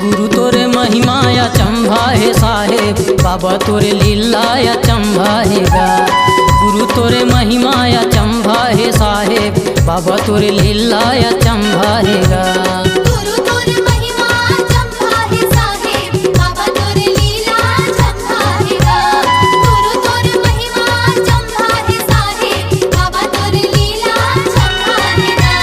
गुरु तोरे महिमा या चंभा है साहेब, बाबा तोरे लीला या चंभा है गा। गुरु तोरे महिमा या चंभा है साहेब, बाबा तोरे लीला या चंभा है गा। गुरु तोरे महिमा चंभा है साहेब, बाबा तोरे लीला चंभा है गा। गुरु तोरे महिमा चंभा है साहेब, बाबा तोरे लीला चंभा है गा।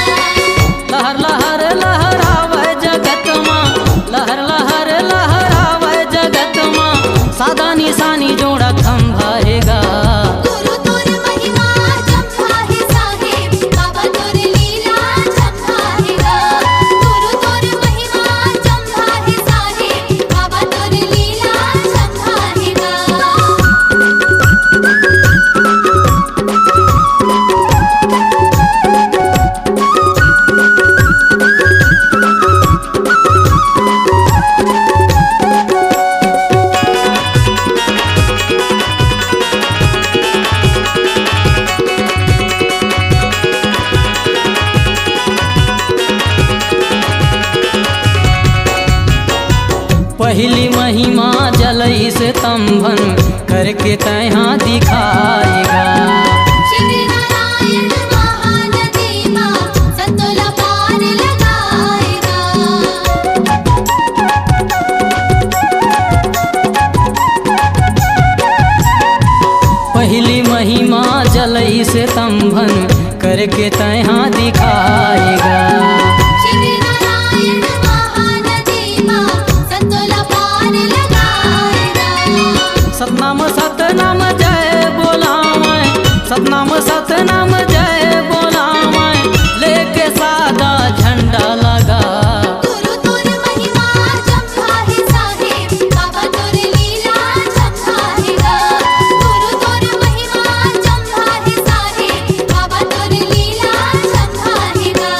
लहर लहर लहरावे जगत माँ, लहर लहर लहरावे जगत माँ, सादा निशानी जोड़ा खंभा है गा। गुरु तोरे महिमा चंभा है साहेब, बाबा तोरे लीला चंभा है गा। गुरु तोरे महिमा चंभा है साहेब, बाबा तोरे लीला चंभा है गा। पहली महिमा जलई से तंभन करके तहाँ दिखाएगा। श्री नारायण महानदी माँ संतोला पार लगाएगा। पहली महिमा जलई से तंभन करके तहाँ दिखाएगा। श्री नारायण महानदी माँ संतोला पार लगाएगा। सतनाम सतनाम जय बोलावे, सतनाम सतनाम जय बोलावे, लेके सादा झंडा लगा। गुरु तोरे महिमा चंभा है साहेब, बाबा तोरे लीला चंभा है गा। गुरु तोरे महिमा चंभा है साहेब, बाबा तोरे लीला चंभा है गा।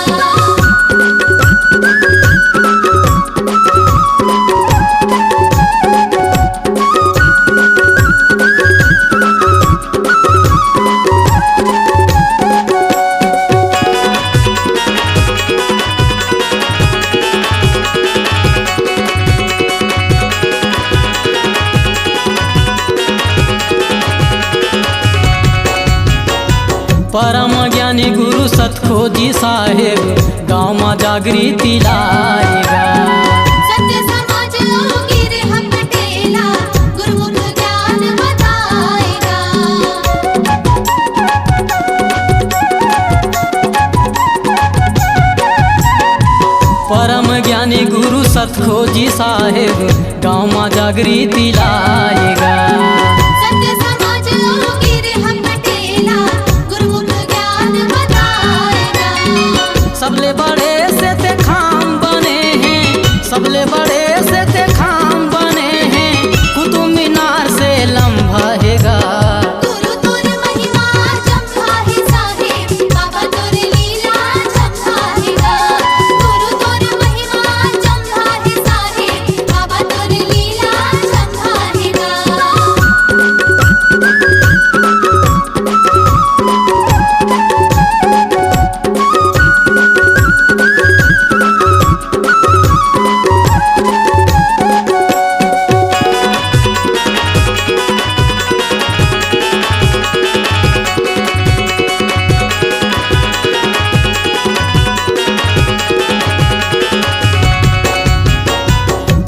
परम ज्ञानी गुरु सतखोजी साहेब, गाँव में जागृति लाएगा। सत्य समाज गिर हम पटेला, गुरुमुख ज्ञान बताएगा। परम ज्ञानी गुरु सतखोजी साहेब, गाँव में जागृति लाएगा। सत्य समाज गिर हम पटेला, गुरुमुख ज्ञान बताएगा। सबले बड़े से ते खाम बने हैं, सबले बड़े से ते खाम बने हैं, कुतुब मीनार से लंबा है गा। गुरु तोरे महिमा चंभा है साहेब, बाबा तोरे लीला चंभा है गा। गुरु तोरे महिमा चंभा है साहेब, बाबा तोरे लीला चंभा है गा।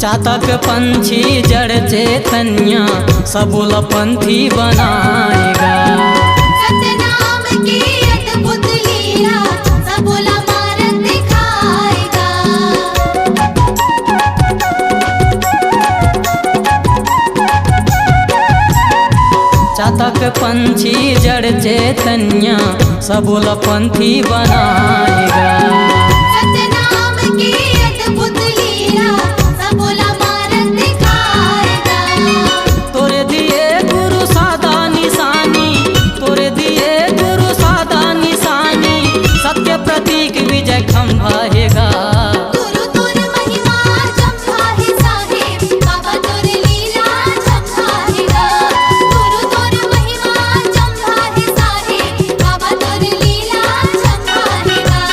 चातक पंछी जड़ चैतन्य सबुल पंथी बनाएगा। सतनाम की अद्भुत लीला सबुला मार्ग दिखाएगा। चातक पंछी जड़ चैतन्य सबुल पंथी बनाएगा। सतनाम की अद्भुत लीला सबुला मार्ग दिखाएगा। तोरे दिए गुरु सादा निशानी, तोरे दिए गुरु सादा निशानी, सत्य प्रतीक विजय खंभा है गा। गुरु तोरे महिमा चंभा है साहेब, बाबा तोरे लीला चंभा है गा। गुरु तोरे महिमा चंभा है साहेब, बाबा तोरे लीला चंभा है गा।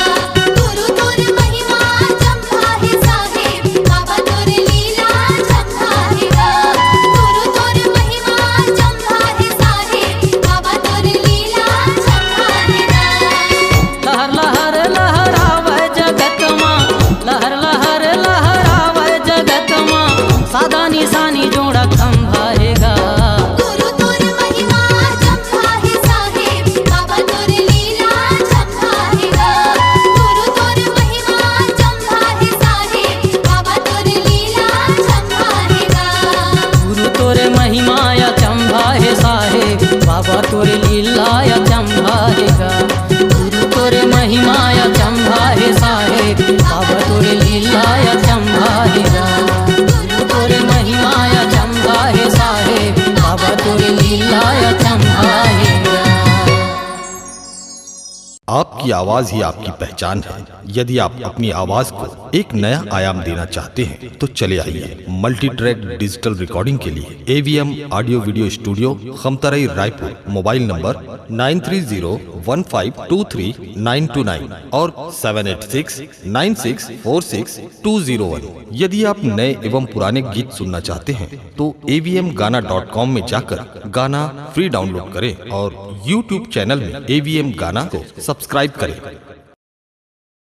आपकी आवाज ही आपकी पहचान है। यदि आप अपनी आवाज को एक नया आयाम देना चाहते हैं तो चले आइए मल्टी ट्रैक डिजिटल रिकॉर्डिंग के लिए AVM audio video studio Khamtarai Raipur. Mobile number 9301523929 और 7869646201। यदि आप नए एवं पुराने गीत सुनना चाहते हैं तो avmgana.com में जाकर गाना फ्री डाउनलोड करें और YouTube चैनल में AVM गाना को सब्सक्राइब करें।